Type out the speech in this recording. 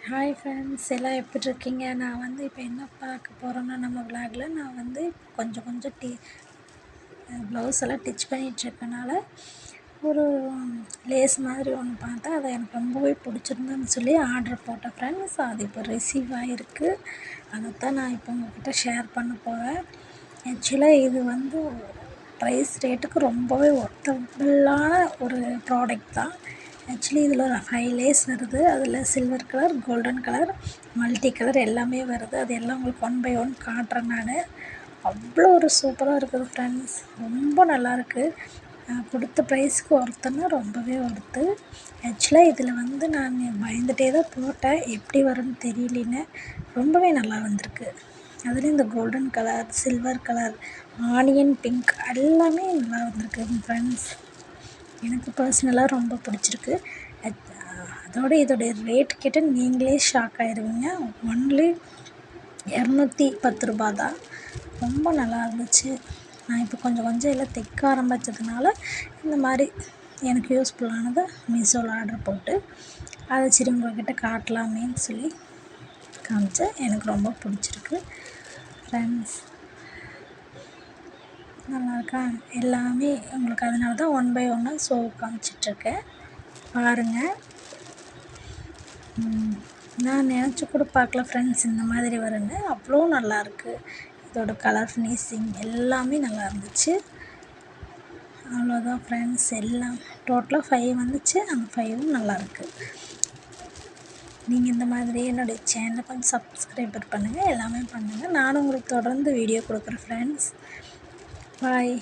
Hi friends, எல்லாம் எப்படி இருக்கீங்க? நான் வந்து இப்போ என்ன பார்க்க போகிறோன்னா, நம்ம விளாகில் நான் வந்து கொஞ்சம் கொஞ்சம் ப்ளவுஸ் எல்லாம் டிச் பண்ணிகிட்ருக்கனால ஒரு லேஸ் மாதிரி ஒன்று பார்த்தேன். அது எனக்கு ரொம்பவே பிடிச்சிருந்துன்னு சொல்லி ஆர்டர் போட்டேன் ஃப்ரெண்ட்ஸ். அது இப்போ ரிசீவ் ஆகிருக்கு. அதைத்தான் நான் இப்போ உங்கள்கிட்ட ஷேர் பண்ண போகிறேன். ஆக்சுவலாக இது வந்து ப்ரைஸ் ரேட்டுக்கு ரொம்பவே ஒர்த்தபுளான ஒரு ப்ராடக்ட் தான். ஆக்சுவலி இதில் ஒரு 5 லேஸ் வருது. அதில் silver colour, golden colour, multi colour எல்லாமே வருது. அது எல்லாம் உங்களுக்கு 1 பை 1 காட்டுறேன் நான். அவ்வளோ ஒரு சூப்பராக இருக்குது ஃப்ரெண்ட்ஸ். ரொம்ப நல்லாயிருக்கு. கொடுத்த ப்ரைஸ்க்கு ஒர்த்துன்னா ரொம்பவே ஒர்த்து. ஆக்சுவலாக இதில் வந்து நான் பயந்துகிட்டே தான் போட்டேன், எப்படி வரும்னு தெரியலன்னு. ரொம்பவே நல்லா வந்திருக்கு. அதுலேயும் இந்த golden colour, silver colour, onion pink எல்லாமே நல்லா வந்திருக்கு ஃப்ரெண்ட்ஸ். எனக்கு பர்சனலாக ரொம்ப பிடிச்சிருக்கு. அதோட இதோடைய ரேட் கேட்டால் நீங்களே ஷாக் ஆகிடுவீங்க. ஒன்லி 210 ரூபா தான். ரொம்ப நல்லா இருந்துச்சு. நான் இப்போ கொஞ்சம் கொஞ்சம் எல்லாம் தைக்க ஆரம்பித்ததுனால இந்த மாதிரி எனக்கு யூஸ்ஃபுல்லானதை மீஷோவில் ஆர்டர் போட்டு அதை சரி உங்கள்கிட்ட காட்டலாமேன்னு சொல்லி காமிச்சேன். எனக்கு ரொம்ப பிடிச்சிருக்கு ஃப்ரெண்ட்ஸ். நல்லாயிருக்கா? எல்லாமே உங்களுக்கு அதனால தான் 1 பை 1 ஷோ காமிச்சிட்ருக்கேன். பாருங்கள். நான் நினச்சி கூட பார்க்கல ஃப்ரெண்ட்ஸ் இந்த மாதிரி வரும்னு. அவ்வளோ நல்லாயிருக்கு. இதோட கலர் ஃபினிஷிங் எல்லாமே நல்லா இருந்துச்சு. அவ்வளோதான் ஃப்ரெண்ட்ஸ். எல்லாம் டோட்டலாக 5 வந்துச்சு. அந்த 5ம் நல்லாயிருக்கு. நீங்கள் இந்த மாதிரி என்னுடைய சேனலை கொஞ்சம் சப்ஸ்கிரைபர் பண்ணுங்கள், எல்லாமே பண்ணுங்கள். நானும் உங்களுக்கு தொடர்ந்து வீடியோ கொடுக்குறேன் ஃப்ரெண்ட்ஸ். பாய்.